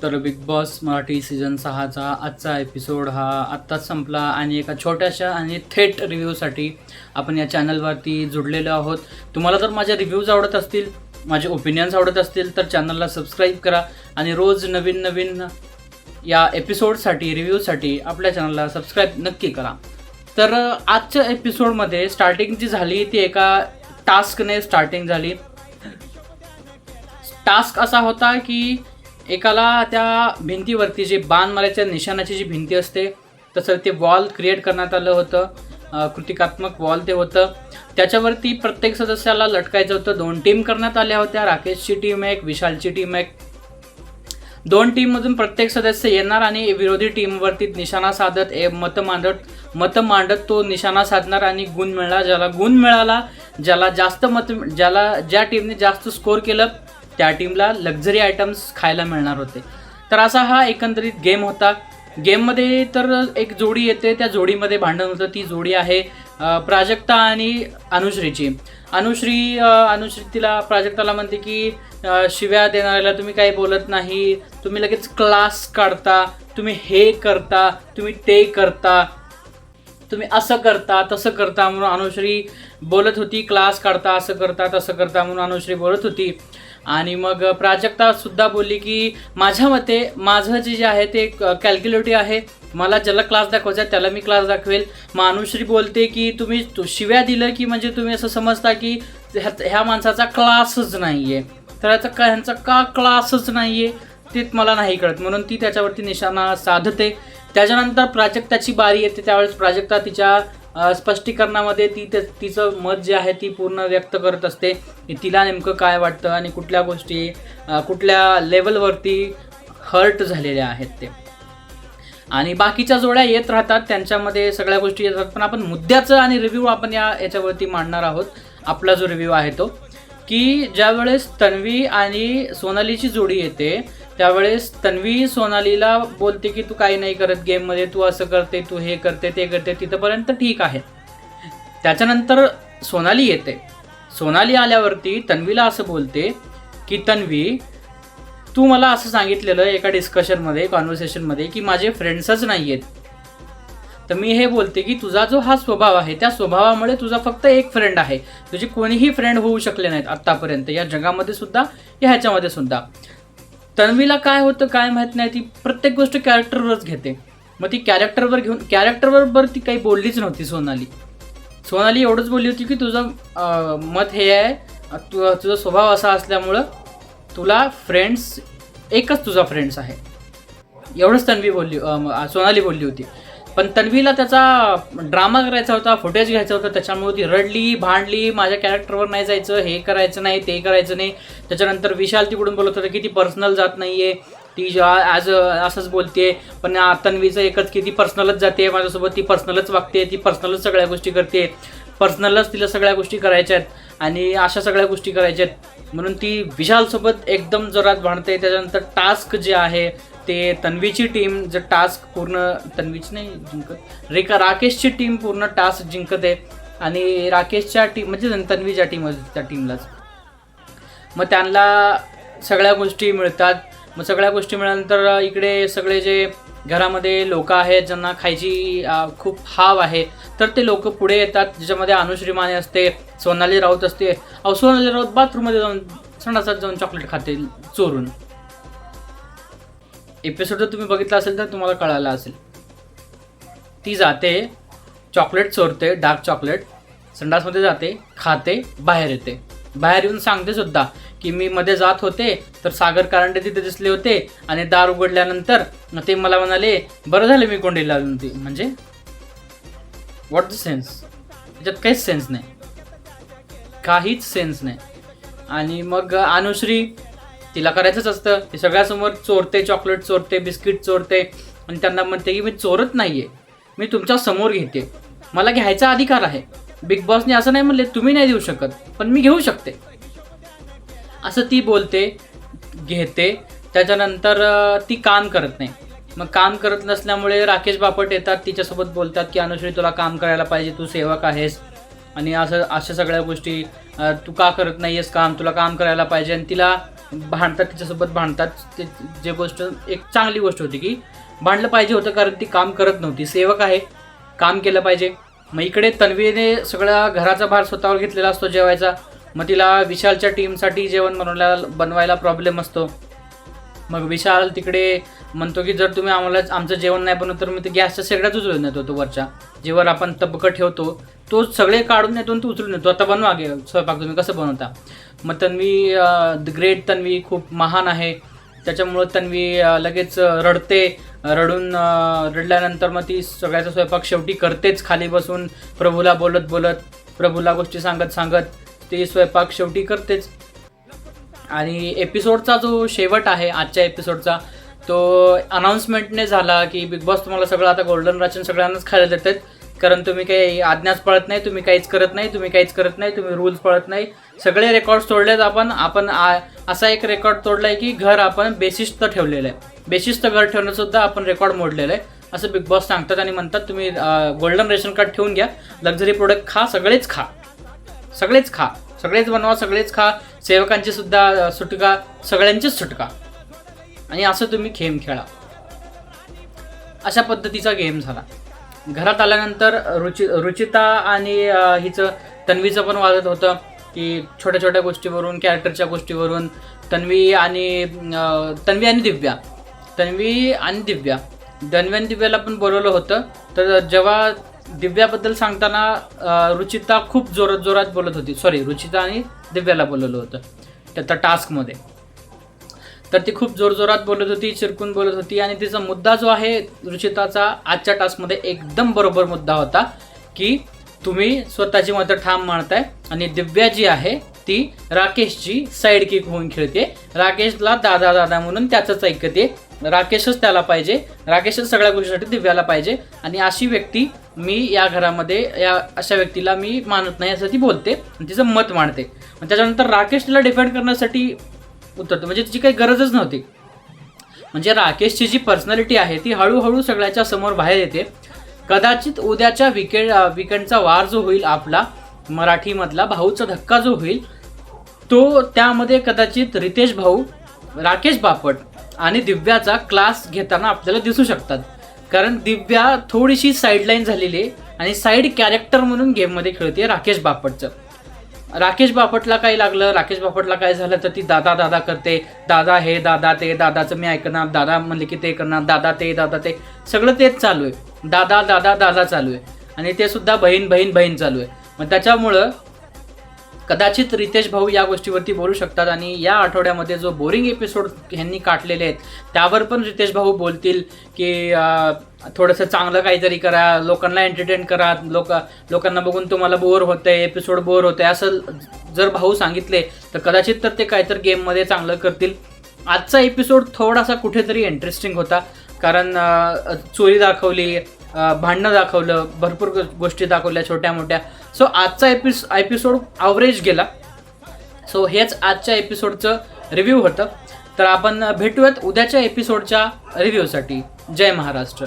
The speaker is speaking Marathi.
तर बिग बॉस मराठी सीझन 6चा आजचा एपिसोड हा आत्ताच संपला आणि एका छोट्याशा आणि थेट रिव्ह्यूसाठी आपण या चॅनलवरती जुडलेलो आहोत. तुम्हाला जर माझे रिव्ह्यूज आवडत असतील, माझे ओपिनियन्स आवडत असतील तर चॅनलला सबस्क्राईब करा आणि रोज नवीन नवीन या एपिसोडसाठी रिव्ह्यूसाठी आपल्या चॅनलला सबस्क्राईब नक्की करा. तर आजच्या एपिसोडमध्ये स्टार्टिंग जी झाली ती एका टास्कने स्टार्टिंग झाली. टास्क असा होता की एकाला त्या भिंतीवरती जे बाण मारायच्या निशाणाची जी भिंती असते तसं ते वॉल क्रिएट करण्यात आलं होतं. कृतिकात्मक वॉल ते होतं. त्याच्यावरती प्रत्येक सदस्याला लटकायचं होतं. 2 टीम करण्यात आल्या होत्या. राकेशची टीम एक, विशालची टीम एक. 2 टीममधून प्रत्येक सदस्य येणार आणि विरोधी टीमवरती निशाणा साधत मतं मांडत तो निशाणा साधणार आणि गुण मिळाला. ज्याला गुण मिळाला, ज्याला जास्त ज्या टीमने जास्त स्कोर केलं त्या टीमला लक्झरी आयटम्स खायला मिळणार होते. तर असा हा एकंदरीत गेम होता. गेममध्ये तर एक जोडी येते, त्या जोडीमध्ये भांडण होतं. ती जोडी आहे प्राजक्ता आणि अनुश्रीची. अनुश्री तिला प्राजक्ताला म्हणते की शिव्या देणाऱ्याला तुम्ही काही बोलत नाही, तुम्ही लगेच क्लास काढता, तुम्ही हे करता, तुम्ही ते करता, तुम्ही असं करता तसं करता म्हणून अनुश्री बोलत होती. क्लास काढता, असं करता तसं करता म्हणून अनुश्री बोलत होती. आणि मग प्राजक्ता सुद्धा बोलली की माझ्या मते माझं जे आहे ते कॅल्क्युलेटिव्ह आहे, मला ज्याला क्लास दाखवायचा त्याला मी क्लास दाखवेल. मग अनुश्री बोलते की तुम्ही शिव्या दिलं की म्हणजे तुम्ही असं समजता की ह्या माणसाचा क्लासच नाही आहे, तर ह्यांचा का क्लासच नाही आहे ते मला नाही कळत, म्हणून ती त्याच्यावरती निशाणा साधते. त्याच्यानंतर प्राजक्ताची बारी येते. त्यावेळेस प्राजक्ता तिच्या स्पष्टीकरणामध्ये तिचं मत जे आहे ती पूर्ण व्यक्त करत असते की तिला नेमकं काय वाटतं आणि कुठल्या गोष्टी कुठल्या लेवलवरती हर्ट झालेल्या आहेत ते. आणि बाकीच्या जोड्या येत राहतात, त्यांच्यामध्ये सगळ्या गोष्टी येतात. पण आपण मुद्द्याचं आणि रिव्ह्यू आपण याच्यावरती मांडणार आहोत. आपला जो रिव्ह्यू आहे तो की ज्यावेळेस तन्वी आणि सोनालीची जोडी येते त्यावेळेस तन्वी सोनालीला बोलते की तू काही नाही करत गेममध्ये, तू असं करते, तू हे करते ते करते, तिथंपर्यंत ठीक आहे. त्याच्यानंतर सोनाली येते. सोनाली आल्यावरती तन्वीला असं बोलते की तन्वी, तू मला असं सांगितलेलं एका डिस्कशनमध्ये, कॉन्व्हर्सेशनमध्ये की माझे फ्रेंड्सच नाही आहेत. तर मी हे बोलते की तुझा जो हा स्वभाव आहे त्या स्वभावामुळे तुझा फक्त एक फ्रेंड आहे, तुझे कोणीही फ्रेंड होऊ शकले नाहीत आत्तापर्यंत, या जगामध्ये सुद्धा या ह्याच्यामध्ये सुद्धा. तन्वीला काय होतं काय माहीत नाही, ती प्रत्येक गोष्ट कॅरेक्टरवरच घेते. मग ती कॅरेक्टरवर ती काही बोललीच नव्हती. सोनाली एवढंच बोलली होती की तुझं मत हे आहे, तुझा स्वभाव असा असल्यामुळं तुला फ्रेंड्स एकच तुझा फ्रेंड्स आहे, एवढंच सोनाली बोलली होती. पण तन्वीला त्याचा ड्रामा करायचा होता, फुटेज घ्यायचा होता, त्याच्यामुळे ती रडली, भांडली, माझ्या कॅरेक्टरवर नाही जायचं, हे करायचं नाही, ते करायचं नाही. त्याच्यानंतर विशाल तिकडून बोलत होतं की ती पर्सनल जात नाही आहे, ती असंच बोलते. पण तन्वीचं एकच की ती पर्सनलच जाते माझ्यासोबत, ती पर्सनलच वागते, ती पर्सनलच सगळ्या गोष्टी करते, पर्सनलच तिला सगळ्या गोष्टी करायच्या आहेत आणि अशा सगळ्या गोष्टी करायच्या आहेत म्हणून ती विशालसोबत एकदम जोरात भांडते. त्याच्यानंतर टास्क जे आहे ते तन्वीची टीम जर टास्क पूर्ण, तन्वीची नाही जिंकत, राकेशची टीम पूर्ण टास्क जिंकत आहे आणि राकेशच्या टीम म्हणजे तन्वीच्या त्या टीमलाच मग त्यांना सगळ्या गोष्टी मिळतात. मग सगळ्या गोष्टी मिळाल्यानंतर इकडे सगळे जे घरामध्ये लोक आहेत ज्यांना खायची खूप हाव आहे तर ते लोक पुढे येतात, ज्याच्यामध्ये अनुश्री माने असते, सोनाली राऊत असते. सोनाली राऊत बाथरूममध्ये जाऊन संडासात जाऊन चॉकलेट खाते चोरून. एपिसोड जर तुम्ही बघितला असेल तर तुम्हाला कळालं असेल. ती जाते, चॉकलेट चोरते, डार्क चॉकलेट, संडासमध्ये जाते, खाते, बाहेर येते. बाहेर येऊन सांगते सुद्धा की मी मध्ये जात होते तर सागर कारंडे तिथे दिसले होते आणि दार उघडल्यानंतर ते मला म्हणाले बरं झालं मी कोंडी लावली होती. म्हणजे व्हॉट द सेन्स? त्याच्यात काहीच सेन्स नाही, काहीच सेन्स नाही. आणि मग अनुश्री, तिला करायचंच असतं, ती सगळ्यासमोर चोरते, चॉकलेट चोरते, बिस्किट चोरते आणि त्यांना म्हणते की मी चोरत नाही आहे, मी तुमच्या समोर घेते, मला घ्यायचा अधिकार आहे. बिग बॉसने असं नाही म्हणले तुम्ही नाही देऊ शकत पण मी घेऊ शकते, असं ती बोलते, घेते. त्याच्यानंतर ती काम करत नाही. मग काम करत नसल्यामुळे राकेश बापट येतात, तिच्यासोबत बोलतात की अनुश्री तुला काम करायला पाहिजे, तू सेवक आहेस आणि अशा सगळ्या गोष्टी, तू का करत नाही आहेस काम, तुला काम करायला पाहिजे. आणि तिला भांडतात, तिच्यासोबत भांडतात. ते जे गोष्ट एक चांगली गोष्ट होती की भांडलं पाहिजे होतं, कारण ती काम करत नव्हती, सेवक आहे, काम केलं पाहिजे. मग इकडे तन्वीने सगळा घराचा भार स्वतःवर घेतलेला असतो जेवायचा. मग तिला विशालच्या टीमसाठी जेवण बनवायला प्रॉब्लेम असतो. मग विशाल तिकडे म्हणतो की जर तुम्ही आमचं जेवण नाही बनवत तर मी ते गॅसच्या शेगड्यात उचलून नेतो, तो वरच्या जेवर आपण तबकं ठेवतो तो सगळे काढून नेतो आणि तो उचलून नेतो, आता बनवा गे स्वयंपाक, तुम्ही कसं बनवता. मग तन्वी ग्रेट तन्वी खूप महान आहे, त्याच्यामुळं तन्वी लगेच रडते. रडल्यानंतर मग ती सगळ्याचा स्वयंपाक शेवटी करतेच, खाली बसून प्रभूला बोलत बोलत, प्रभूला गोष्टी सांगत सांगत ती स्वयंपाक शेवटी करतेच. आणि एपिसोडचा जो शेवट आहे आजच्या एपिसोडचा, तो अनाऊन्समेंटने झाला की बिग बॉस तुम्हाला सगळं आता गोल्डन राशन सगळ्यांनाच खायला देतात, कारण तुम्ही काही आज्ञाच पळत नाही, तुम्ही काहीच करत नाही, तुम्ही रूल्स पळत नाही, सगळे रेकॉर्ड्स तोडलेत. आपण असा एक रेकॉर्ड तोडला आहे की घर आपण बेशिस्त ठेवलेलं आहे, बेशिस्त घर ठेवणंसुद्धा आपण रेकॉर्ड मोडलेलं आहे, असं बिग बॉस सांगतात. आणि म्हणतात तुम्ही गोल्डन रेशन कार्ड ठेवून घ्या, लक्झरी प्रोडक्ट खा, सगळेच खा, सगळेच बनवा, सगळेच खा, सेवकांची सुद्धा सुटका, सगळ्यांचीच सुटका, आणि असं तुम्ही गेम खेळा. अशा पद्धतीचा गेम झाला. घरात आल्यानंतर रुचिता आणि हिचं तन्वीचं पण वाजत होतं की छोट्या छोट्या गोष्टीवरून, कॅरेक्टरच्या गोष्टीवरून. तन्वी आणि दिव्याला पण बोलवलं होतं. तर जेव्हा दिव्याबद्दल सांगताना रुचिता खूप जोरात बोलत होती, रुचिता आणि दिव्याला बोलवलं होतं त्या टास्कमध्ये. तर ती खूप जोरात बोलत होती, चिरकून बोलत होती, आणि तिचा मुद्दा जो आहे रुचिताचा आजच्या टास्कमध्ये एकदम बरोबर मुद्दा होता की तुम्ही स्वतःची मतं ठाम मांडताय, आणि दिव्या जी आहे ती राकेशची साईड किक होऊन खेळते, राकेशला दादा म्हणून त्याचंच ऐकते, राकेशच त्याला पाहिजे, राकेशच सगळ्या गोष्टीसाठी दिव्याला पाहिजे, आणि अशी व्यक्ती मी या घरामध्ये, अशा व्यक्तीला मी मानत नाही असं ती बोलते आणि तिचं मत मांडते. त्याच्यानंतर राकेश तिला डिफेंड करण्यासाठी उतरतो, म्हणजे तिची काही गरजच नव्हती. म्हणजे राकेशची जी पर्सनॅलिटी आहे ती हळूहळू सगळ्याच्या समोर बाहेर येते. कदाचित उद्याच्या विकेंडचा वार जो होईल आपला मराठीमधला, भाऊचा धक्का जो होईल, तो त्यामध्ये कदाचित रितेश भाऊ, राकेश बापट आणि दिव्याचा क्लास घेताना आपल्याला दिसू शकतात. कारण दिव्या थोडीशी साईडलाईन झालेली आहे आणि साईड कॅरेक्टर म्हणून गेममध्ये खेळते राकेश बापटचं. राकेश बापटला काय लागलं, राकेश बापटला काय झालं तर ती दादा करते, दादा हे दादा ते, दादाचं मी ऐकणार, दादा म्हणले की ते करणार, दादा ते सगळं तेच चालू आहे, दादा चालू आहे, आणि ते सुद्धा बहीण चालू आहे. मग त्याच्यामुळं कदाचित रितेश भाऊ या गोष्टीवरती बोलू शकतात, आणि या आठवड्यामध्ये जो बोरिंग एपिसोड ह्यांनी काढलेले आहेत त्यावर पण रितेश भाऊ बोलतील की थोडंसं चांगलं काहीतरी करा, लोकांना एंटरटेन करा, लोकांना बघून तुम्हाला बोर होतंय, एपिसोड बोर होतंय, असं जर भाऊ सांगितले तर कदाचित तर ते काहीतरी गेममध्ये चांगलं करतील. आजचा एपिसोड थोडासा कुठेतरी इंटरेस्टिंग होता, कारण चोरी दाखवली, भांडणं दाखवलं, भरपूर गोष्टी दाखवल्या छोट्या मोठ्या. सो आजचा एपिसोड ॲव्हरेज गेला. सो हेच आजच्या एपिसोडचं रिव्ह्यू होतं. तर आपण भेटूयात उद्याच्या एपिसोडच्या रिव्ह्यूसाठी. जय महाराष्ट्र.